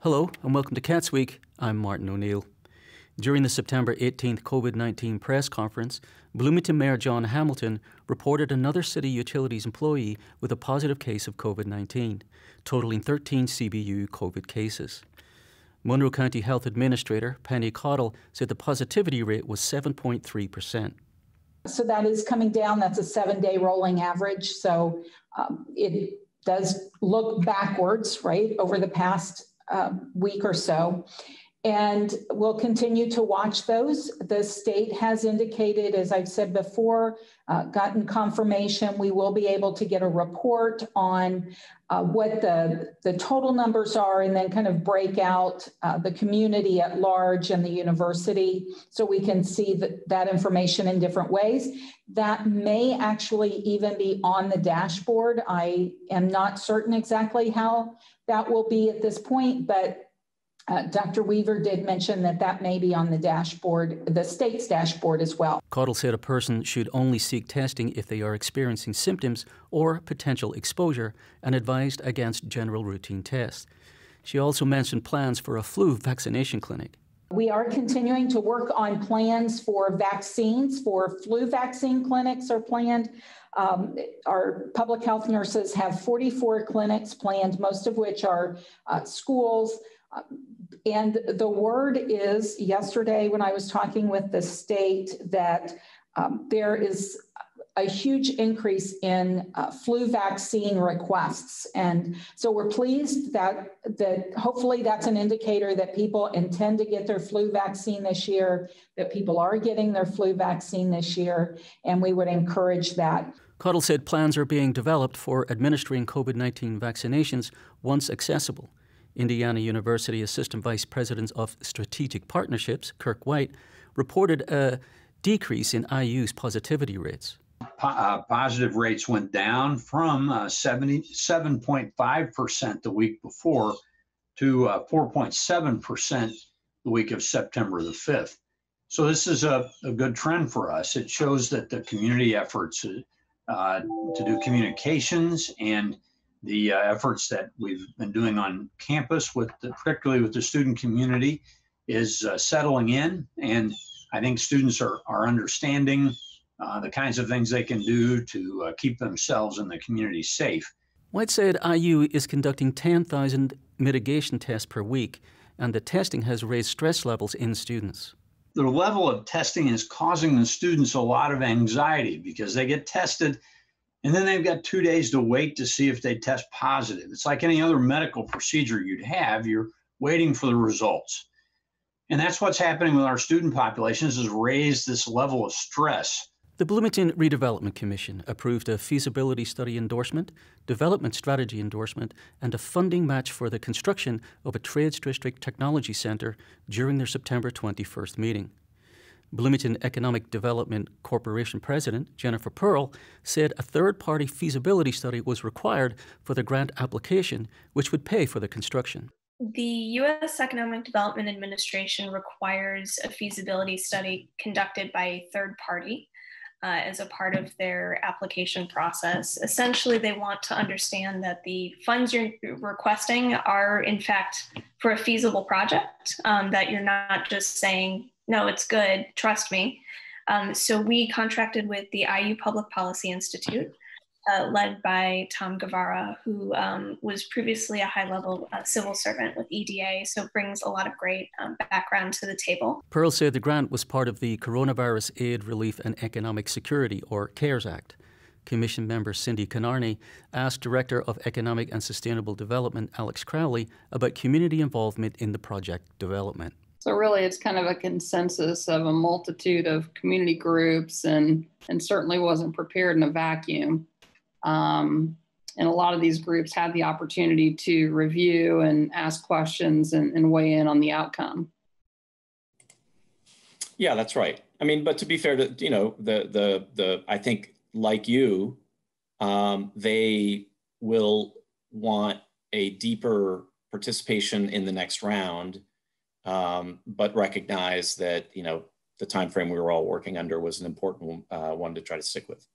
Hello and welcome to CATSweek. I'm Martin O'Neill. During the September 18th COVID-19 press conference, Bloomington Mayor John Hamilton reported another city utilities employee with a positive case of COVID-19, totaling 13 CBU COVID cases. Monroe County Health Administrator Penny Cottle said the positivity rate was 7.3%. So that is coming down. That's a 7-day rolling average. So it does look backwards, right, over the past week or so. And we'll continue to watch those. The state has indicated, as I've said before, gotten confirmation we will be able to get a report on what the total numbers are and then kind of break out the community at large and the university so we can see that information in different ways. That may actually even be on the dashboard. I am not certain exactly how that will be at this point, but Dr. Weaver did mention that may be on the dashboard, the state's dashboard as well. Cottle said a person should only seek testing if they are experiencing symptoms or potential exposure and advised against general routine tests. She also mentioned plans for a flu vaccination clinic. We are continuing to work on plans for vaccines, for flu vaccine clinics are planned. Our public health nurses have 44 clinics planned, most of which are schools. And the word is, yesterday when I was talking with the state, that there is a huge increase in flu vaccine requests. And so we're pleased that hopefully that's an indicator that people intend to get their flu vaccine this year, that people are getting their flu vaccine this year, and we would encourage that. Cottle said plans are being developed for administering COVID-19 vaccinations once accessible. Indiana University Assistant Vice President of Strategic Partnerships, Kirk White, reported a decrease in IU's positivity rates. Positive rates went down from 77.5% the week before to 4.7% the week of September the 5th. So this is a good trend for us. It shows that the community efforts to do communications and the efforts that we've been doing on campus, particularly with the student community, is settling in. And I think students are understanding the kinds of things they can do to keep themselves and the community safe. White said IU is conducting 10,000 mitigation tests per week, and the testing has raised stress levels in students. The level of testing is causing the students a lot of anxiety because they get tested and then they've got 2 days to wait to see if they test positive. It's like any other medical procedure you'd have. You're waiting for the results. And that's what's happening with our student populations, is raise this level of stress. The Bloomington Redevelopment Commission approved a feasibility study endorsement, development strategy endorsement, and a funding match for the construction of a Trades District Technology Center during their September 21st meeting. Bloomington Economic Development Corporation President Jennifer Pearl said a third-party feasibility study was required for the grant application, which would pay for the construction. The U.S. Economic Development Administration requires a feasibility study conducted by a third party as a part of their application process. Essentially, they want to understand that the funds you're requesting are, in fact, for a feasible project, that you're not just saying, no, it's good, trust me. So we contracted with the IU Public Policy Institute, led by Tom Guevara, who was previously a high-level civil servant with EDA, so brings a lot of great background to the table. Pearl said the grant was part of the Coronavirus Aid, Relief and Economic Security, or CARES Act. Commission member Cindy Canarney asked Director of Economic and Sustainable Development Alex Crowley about community involvement in the project development. So really, it's kind of a consensus of a multitude of community groups, and certainly wasn't prepared in a vacuum. And a lot of these groups had the opportunity to review and ask questions and weigh in on the outcome. Yeah, that's right. I mean, but to be fair to, I think like you, they will want a deeper participation in the next round. But recognize that, the time frame we were all working under was an important one to try to stick with.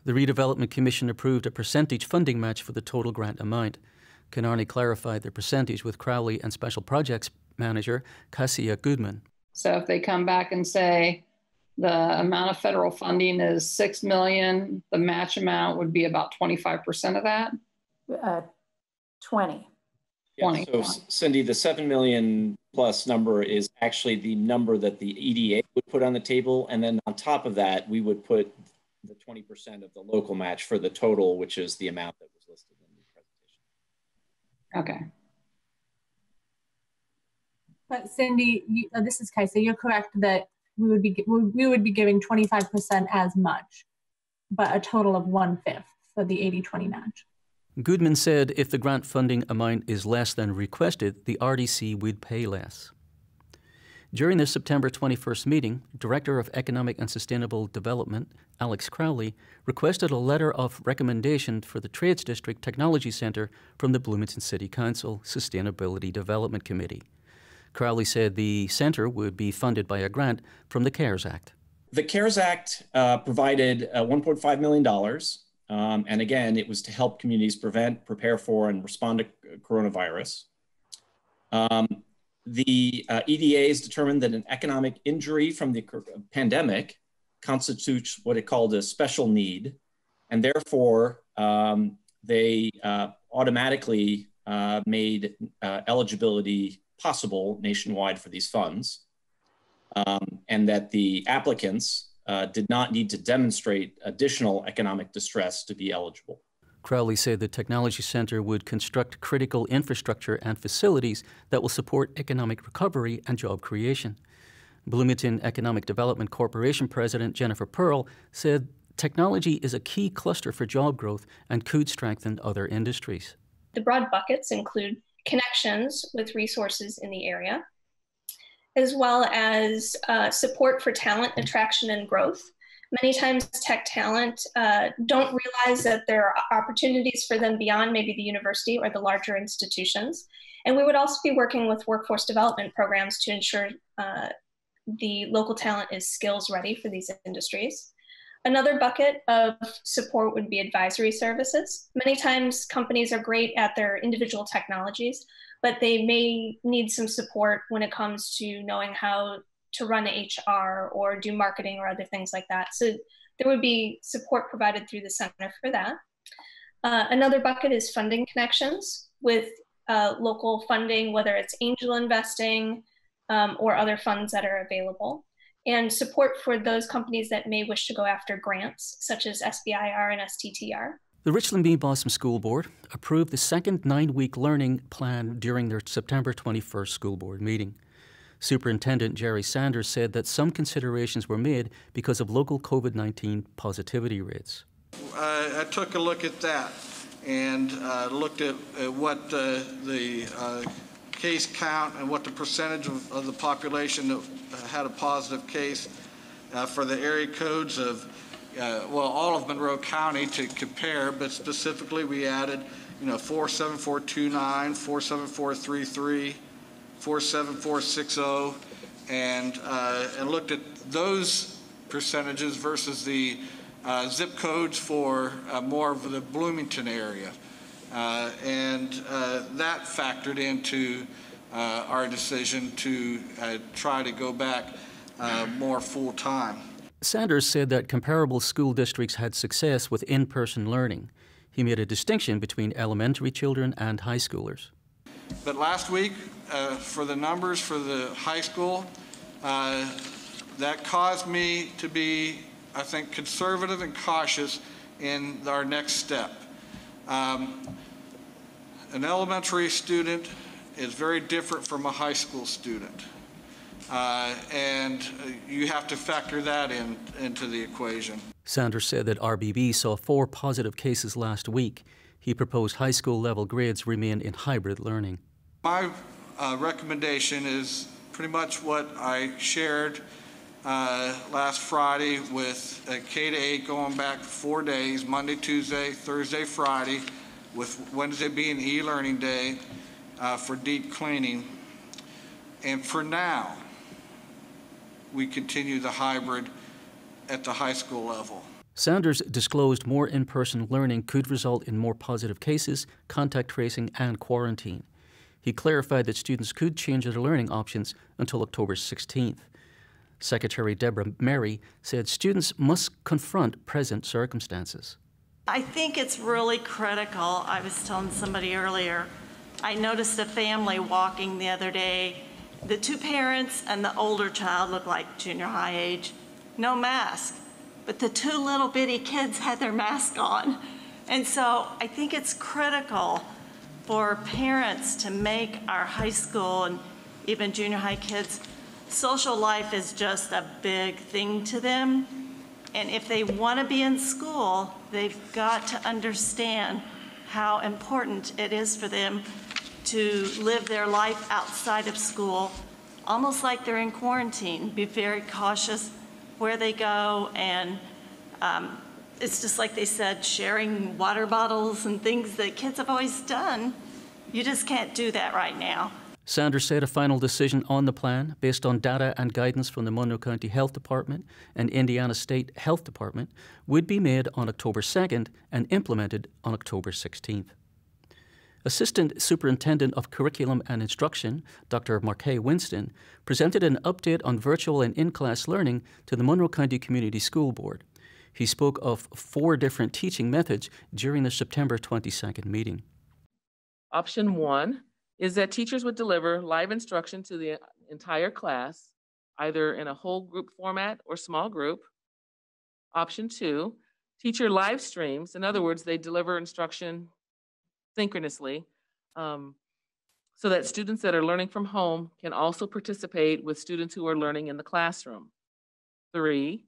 The Redevelopment Commission approved a percentage funding match for the total grant amount. Canarney clarified the percentage with Crowley and Special Projects Manager Cassia Goodman. So if they come back and say the amount of federal funding is $6 million, the match amount would be about 25% of that? 20. Yeah, 20. so Cindy, the 7 million plus number is actually the number that the EDA would put on the table. And then on top of that, we would put the 20% of the local match for the total, which is the amount that was listed in the presentation. Okay. But Cindy, this is Kaisa. You're correct that we would be giving 25% as much, but a total of 1/5 for the 80-20 match. Goodman said if the grant funding amount is less than requested, the RDC would pay less. During the September 21st meeting, Director of Economic and Sustainable Development, Alex Crowley, requested a letter of recommendation for the Trades District Technology Centre from the Bloomington City Council Sustainability Development Committee. Crowley said the centre would be funded by a grant from the CARES Act. The CARES Act provided $1.5 million. And again, it was to help communities prevent, prepare for, and respond to coronavirus. The EDA has determined that an economic injury from the pandemic constitutes what it called a special need, and therefore they automatically made eligibility possible nationwide for these funds, and that the applicants did not need to demonstrate additional economic distress to be eligible. Crowley said the Technology Centre would construct critical infrastructure and facilities that will support economic recovery and job creation. Bloomington Economic Development Corporation President Jennifer Pearl said technology is a key cluster for job growth and could strengthen other industries. The broad buckets include connections with resources in the area, as well as support for talent attraction and growth. Many times tech talent don't realize that there are opportunities for them beyond maybe the university or the larger institutions. And we would also be working with workforce development programs to ensure the local talent is skills ready for these industries. Another bucket of support would be advisory services. Many times companies are great at their individual technologies, but they may need some support when it comes to knowing how to run HR or do marketing or other things like that. So there would be support provided through the center for that. Another bucket is funding connections with local funding, whether it's angel investing or other funds that are available, and support for those companies that may wish to go after grants, such as SBIR and STTR. The Richland Bean Blossom School Board approved the second 9-week learning plan during their September 21st school board meeting. Superintendent Jerry Sanders said that some considerations were made because of local COVID-19 positivity rates. I took a look at that and looked at what the case count and what the percentage of the population that had a positive case for the area codes of, well, all of Monroe County to compare, but specifically we added, 47429, 47433, 47460, and looked at those percentages versus the zip codes for more of the Bloomington area. And that factored into our decision to try to go back more full-time. Sanders said that comparable school districts had success with in-person learning. He made a distinction between elementary children and high schoolers. But last week, for the numbers for the high school, that caused me to be, I think, conservative and cautious in our next step. An elementary student is very different from a high school student. And you have to factor that into the equation. Sanders said that RBB saw 4 positive cases last week. He proposed high school level grades remain in hybrid learning. My recommendation is pretty much what I shared last Friday with K-8 going back 4 days, Monday, Tuesday, Thursday, Friday, with Wednesday being e-learning day for deep cleaning. And for now, we continue the hybrid at the high school level. Sanders disclosed more in-person learning could result in more positive cases, contact tracing, and quarantine. He clarified that students could change their learning options until October 16th. Secretary Deborah Mary said students must confront present circumstances. I think it's really critical. I was telling somebody earlier, I noticed a family walking the other day. The two parents and the older child looked like junior high age, no mask. But the two little bitty kids had their mask on. And so I think it's critical for parents to make our high school and even junior high kids, social life is just a big thing to them. And if they want to be in school, they've got to understand how important it is for them to live their life outside of school, almost like they're in quarantine. Be very cautious where they go, and it's just like they said, sharing water bottles and things that kids have always done. You just can't do that right now. Sanders said a final decision on the plan, based on data and guidance from the Monroe County Health Department and Indiana State Health Department, would be made on October 2nd and implemented on October 16th. Assistant Superintendent of Curriculum and Instruction, Dr. Marquet Winston, presented an update on virtual and in-class learning to the Monroe County Community School Board. He spoke of 4 different teaching methods during the September 22nd meeting. Option 1 is that teachers would deliver live instruction to the entire class, either in a whole group format or small group. Option 2, teacher live streams. In other words, they deliver instruction synchronously, so that students that are learning from home can also participate with students who are learning in the classroom. 3,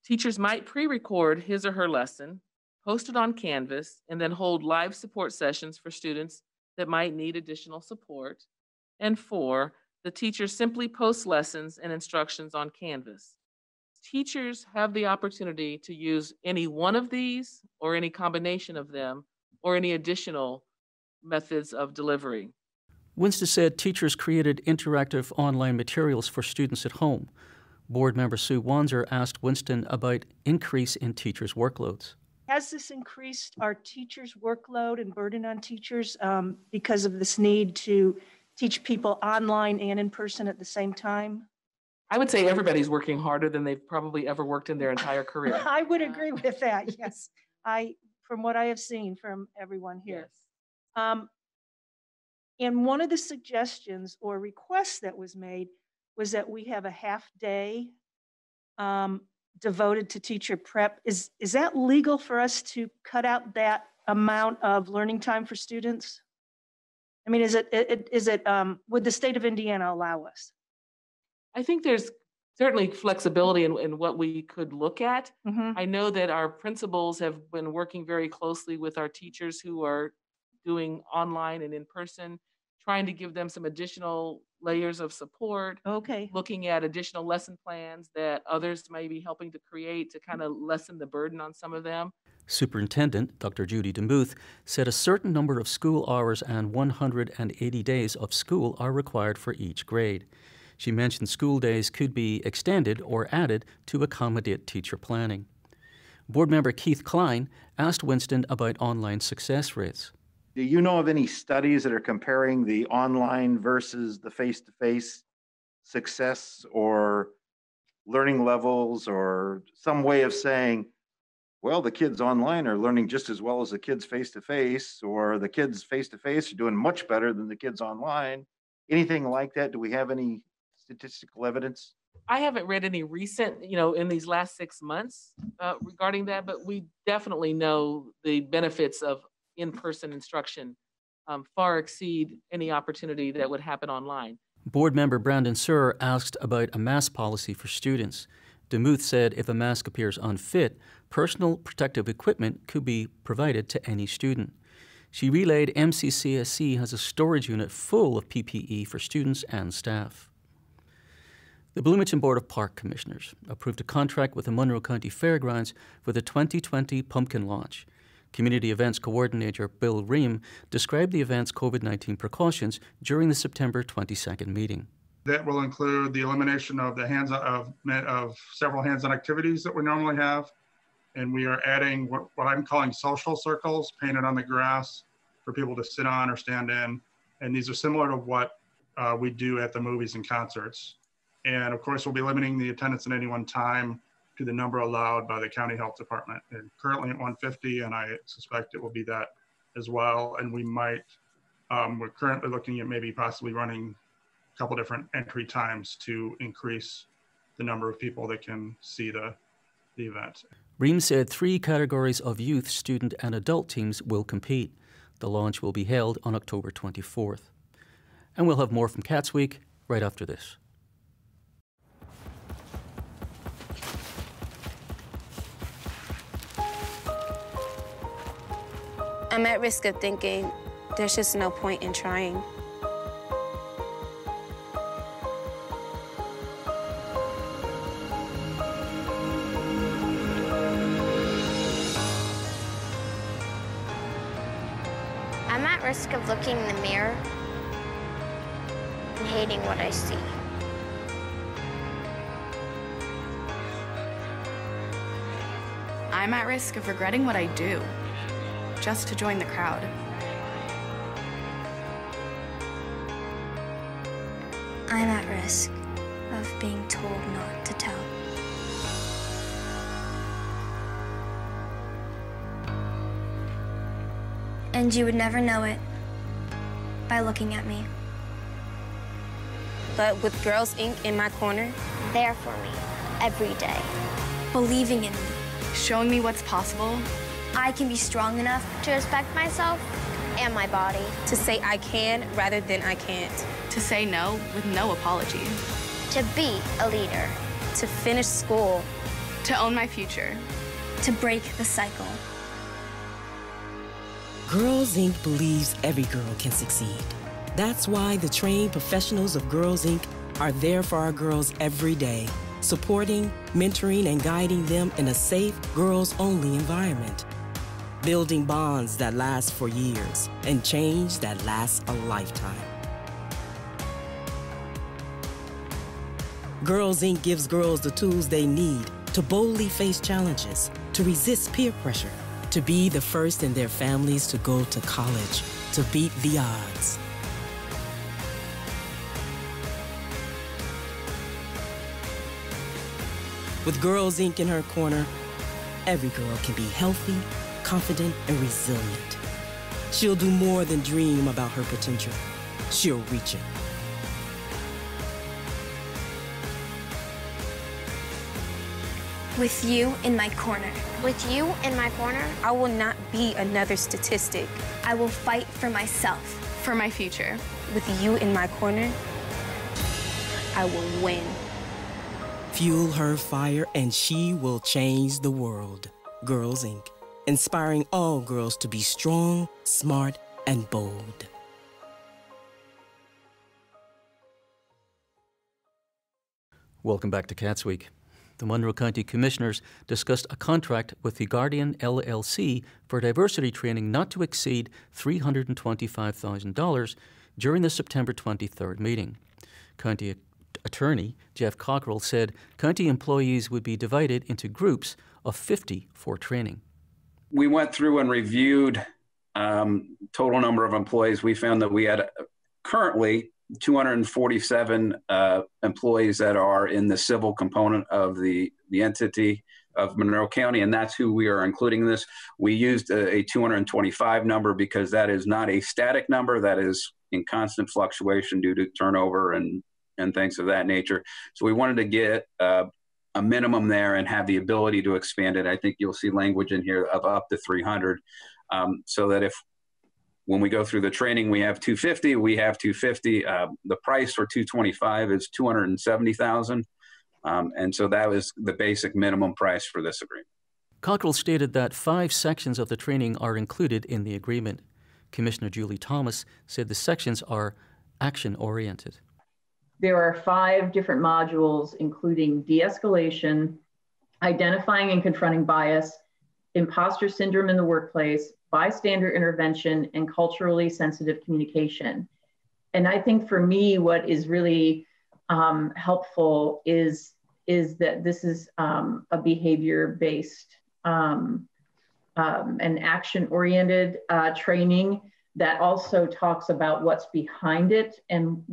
teachers might pre-record his or her lesson, post it on Canvas, and then hold live support sessions for students that might need additional support. And 4, the teacher simply posts lessons and instructions on Canvas. Teachers have the opportunity to use any one of these or any combination of them or any additional methods of delivery. Winston said teachers created interactive online materials for students at home. Board member Sue Wanzer asked Winston about increase in teachers' workloads. Has this increased our teachers' workload and burden on teachers because of this need to teach people online and in person at the same time? I would say everybody's working harder than they've probably ever worked in their entire career. I would agree with that, yes. From what I have seen from everyone here. Yes. And one of the suggestions or requests that was made was that we have a half day devoted to teacher prep. Is that legal for us to cut out that amount of learning time for students? I mean, would the state of Indiana allow us? I think there's certainly flexibility in what we could look at. Mm-hmm. I know that our principals have been working very closely with our teachers who are doing online and in person, trying to give them some additional layers of support. Okay. Looking at additional lesson plans that others may be helping to create to kind of lessen the burden on some of them. Superintendent Dr. Judy DeMuth said a certain number of school hours and 180 days of school are required for each grade. She mentioned school days could be extended or added to accommodate teacher planning. Board member Keith Klein asked Winston about online success rates. Do you know of any studies that are comparing the online versus the face-to-face success or learning levels, or some way of saying, well, the kids online are learning just as well as the kids face-to-face, or the kids face-to-face are doing much better than the kids online? Anything like that? Do we have any statistical evidence? I haven't read any recent, in these last 6 months regarding that, but we definitely know the benefits of in-person instruction far exceed any opportunity that would happen online. Board member Brandon Surr asked about a mask policy for students. DeMuth said if a mask appears unfit, personal protective equipment could be provided to any student. She relayed MCCSC has a storage unit full of PPE for students and staff. The Bloomington Board of Park Commissioners approved a contract with the Monroe County Fairgrounds for the 2020 Pumpkin Launch. Community Events Coordinator Bill Ream described the event's COVID-19 precautions during the September 22nd meeting. That will include the elimination of the of several hands-on activities that we normally have, and we are adding what I'm calling social circles painted on the grass for people to sit on or stand in. And these are similar to what we do at the movies and concerts. And of course, we'll be limiting the attendance at any one time to the number allowed by the county health department. And currently at 150, and I suspect it will be that as well. And we might, we're currently looking at maybe possibly running a couple different entry times to increase the number of people that can see the event. Reams said 3 categories of youth, student and adult teams will compete. The launch will be held on October 24th. And we'll have more from CATSweek right after this. I'm at risk of thinking there's just no point in trying. I'm at risk of looking in the mirror and hating what I see. I'm at risk of regretting what I do, just to join the crowd. I'm at risk of being told not to tell. And you would never know it by looking at me. But with Girls Inc. in my corner, there for me every day, believing in me, showing me what's possible, I can be strong enough to respect myself and my body. To say I can rather than I can't. To say no with no apology. To be a leader. To finish school. To own my future. To break the cycle. Girls Inc. believes every girl can succeed. That's why the trained professionals of Girls Inc. are there for our girls every day, supporting, mentoring, and guiding them in a safe, girls-only environment. Building bonds that last for years and change that lasts a lifetime. Girls Inc. gives girls the tools they need to boldly face challenges, to resist peer pressure, to be the first in their families to go to college, to beat the odds. With Girls Inc. in her corner, every girl can be healthy, confident, and resilient. She'll do more than dream about her potential. She'll reach it. With you in my corner. With you in my corner, I will not be another statistic. I will fight for myself. For my future. With you in my corner, I will win. Fuel her fire and she will change the world. Girls Inc. Inspiring all girls to be strong, smart, and bold. Welcome back to CATSweek. The Monroe County Commissioners discussed a contract with the Guardian LLC for diversity training not to exceed $325,000 during the September 23rd meeting. County Attorney Jeff Cockrell said county employees would be divided into groups of 50 for training. We went through and reviewed total number of employees. We found that we had currently 247 employees that are in the civil component of the entity of Monroe County, and that's who we are including in this. We used a 225 number because that is not a static number. That is in constant fluctuation due to turnover and things of that nature. So we wanted to get a minimum there and have the ability to expand it. I think you'll see language in here of up to 300, so that if when we go through the training, we have 250, we have 250. The price for 225 is $270,000. And so that was the basic minimum price for this agreement. Cockrell stated that 5 sections of the training are included in the agreement. Commissioner Julie Thomas said the sections are action-oriented. There are 5 different modules, including de-escalation, identifying and confronting bias, imposter syndrome in the workplace, bystander intervention, and culturally sensitive communication. And I think for me, what is really helpful is that this is a behavior-based an action-oriented training that also talks about what's behind it and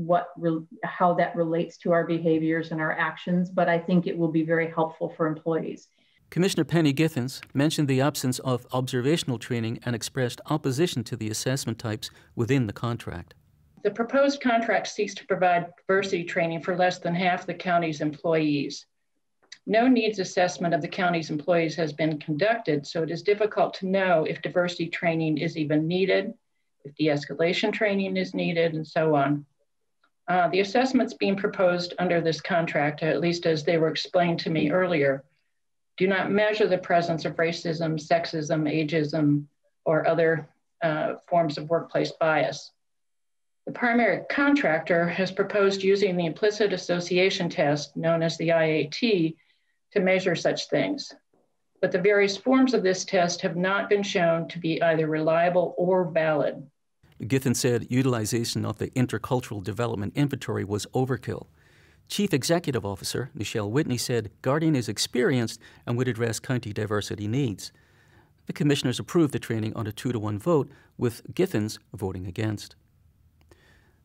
how that relates to our behaviors and our actions. But I think it will be very helpful for employees. Commissioner Penny Githens mentioned the absence of observational training and expressed opposition to the assessment types within the contract. The proposed contract seeks to provide diversity training for less than half the county's employees. No needs assessment of the county's employees has been conducted, so it is difficult to know if diversity training is even needed, if de-escalation training is needed, and so on. The assessments being proposed under this contract, at least as they were explained to me earlier, do not measure the presence of racism, sexism, ageism, or other forms of workplace bias. The primary contractor has proposed using the implicit association test, known as the IAT, to measure such things. But the various forms of this test have not been shown to be either reliable or valid. Githens said utilization of the Intercultural Development Inventory was overkill. Chief Executive Officer Nichelle Whitney said Guardian is experienced and would address county diversity needs. The commissioners approved the training on a 2-to-1 vote, with Githens voting against.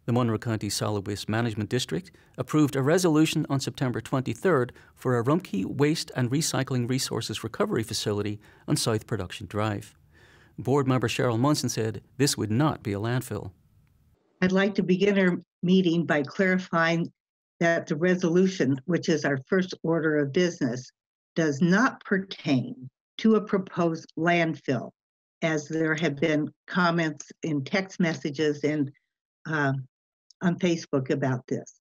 The Monroe County Solid Waste Management District approved a resolution on September 23rd for a Rumpke Waste and Recycling Resources Recovery Facility on South Production Drive. Board member Cheryl Munson said this would not be a landfill. I'd like to begin our meeting by clarifying that the resolution, which is our first order of business, does not pertain to a proposed landfill, as there have been comments in text messages and on Facebook about this.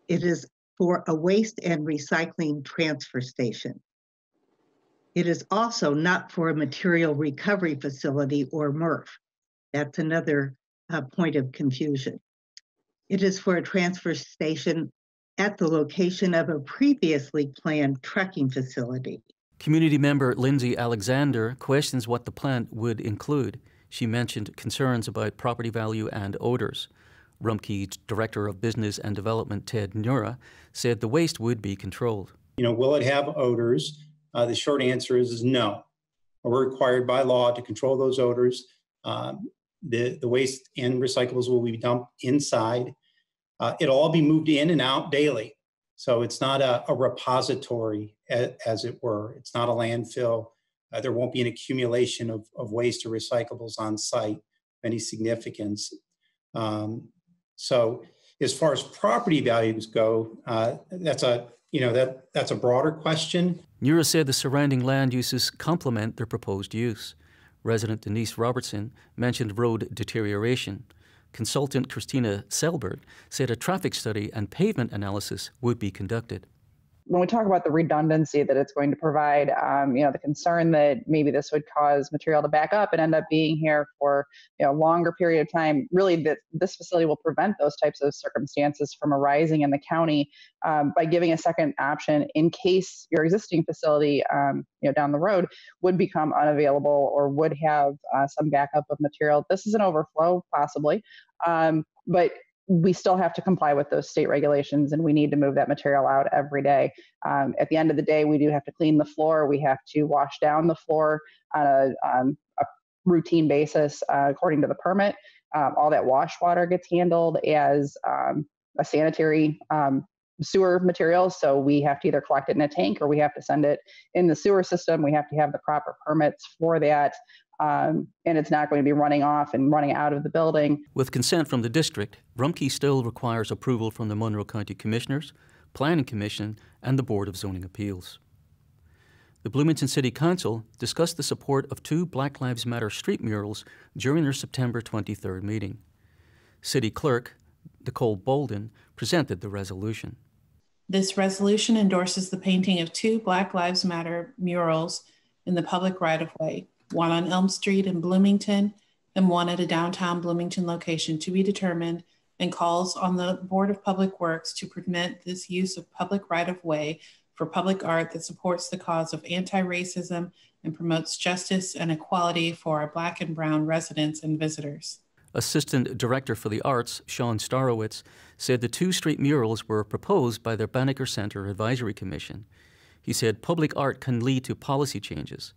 It is for a waste and recycling transfer station. It is also not for a material recovery facility or MRF. That's another point of confusion. It is for a transfer station at the location of a previously planned trucking facility. Community member Lindsay Alexander questions what the plant would include. She mentioned concerns about property value and odors. Rumpke's Director of Business and Development, Ted Nura, said the waste would be controlled. Will it have odors? The short answer is no. We're required by law to control those odors. The waste and recyclables will be dumped inside. It'll all be moved in and out daily. So it's not a repository, as it were. It's not a landfill. There won't be an accumulation of waste or recyclables on site of any significance. So as far as property values go, that's a broader question. Nura said the surrounding land uses complement their proposed use. Resident Denise Robertson mentioned road deterioration. Consultant Christina Selbert said a traffic study and pavement analysis would be conducted. When we talk about the redundancy that it's going to provide, the concern that maybe this would cause material to back up and end up being here for a longer period of time, really this facility will prevent those types of circumstances from arising in the county by giving a second option in case your existing facility down the road would become unavailable or would have some backup of material. This is an overflow possibly, but we still have to comply with those state regulations, and we need to move that material out every day. At the end of the day, we do have to clean the floor. We have to wash down the floor on a routine basis according to the permit. All that wash water gets handled as a sanitary sewer material. So we have to either collect it in a tank or we have to send it in the sewer system. We have to have the proper permits for that. And it's not going to be running off and running out of the building. With consent from the district, Rumpke still requires approval from the Monroe County Commissioners, Planning Commission, and the Board of Zoning Appeals. The Bloomington City Council discussed the support of 2 Black Lives Matter street murals during their September 23rd meeting. City Clerk Nicole Bolden presented the resolution. This resolution endorses the painting of 2 Black Lives Matter murals in the public right-of-way, one on Elm Street in Bloomington and one at a downtown Bloomington location to be determined, and calls on the Board of Public Works to permit this use of public right-of-way for public art that supports the cause of anti-racism and promotes justice and equality for our Black and Brown residents and visitors. Assistant Director for the Arts, Sean Starowitz, said the 2 street murals were proposed by the Banneker Center Advisory Commission. He said public art can lead to policy changes.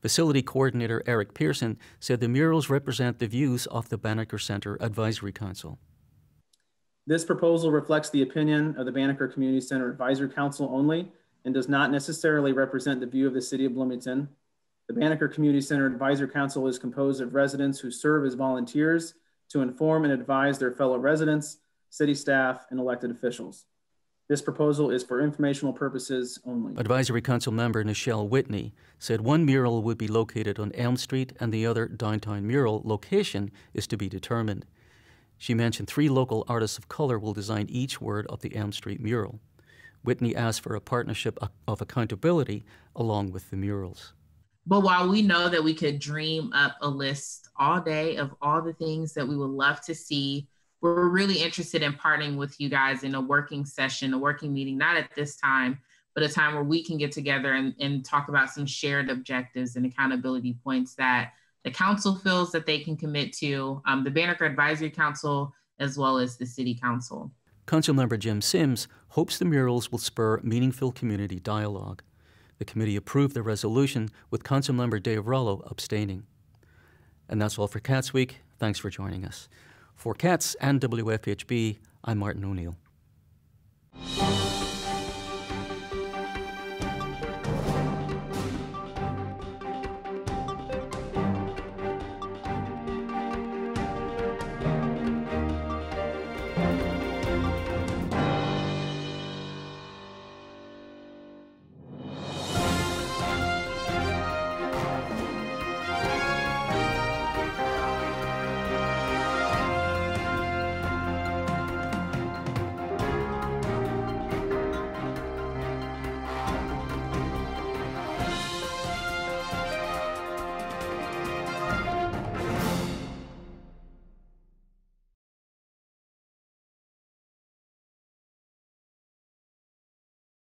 Facility Coordinator Eric Pearson said the murals represent the views of the Banneker Center Advisory Council. This proposal reflects the opinion of the Banneker Community Center Advisory Council only and does not necessarily represent the view of the City of Bloomington. The Banneker Community Center Advisory Council is composed of residents who serve as volunteers to inform and advise their fellow residents, city staff, and elected officials. This proposal is for informational purposes only. Advisory Council member Nichelle Whitney said one mural would be located on Elm Street and the other downtown mural location is to be determined. She mentioned 3 local artists of color will design each word of the Elm Street mural. Whitney asked for a partnership of accountability along with the murals. But while we know that we could dream up a list all day of all the things that we would love to see, we're really interested in partnering with you guys in a working session, a working meeting, not at this time, but a time where we can get together and talk about some shared objectives and accountability points that the council feels that they can commit to, the Banneker Advisory Council, as well as the City Council. Councilmember Jim Sims hopes the murals will spur meaningful community dialogue. The committee approved the resolution with Councilmember Dave Rollo abstaining. And that's all for CATSweek. Thanks for joining us. For CATS and WFHB, I'm Martin O'Neill.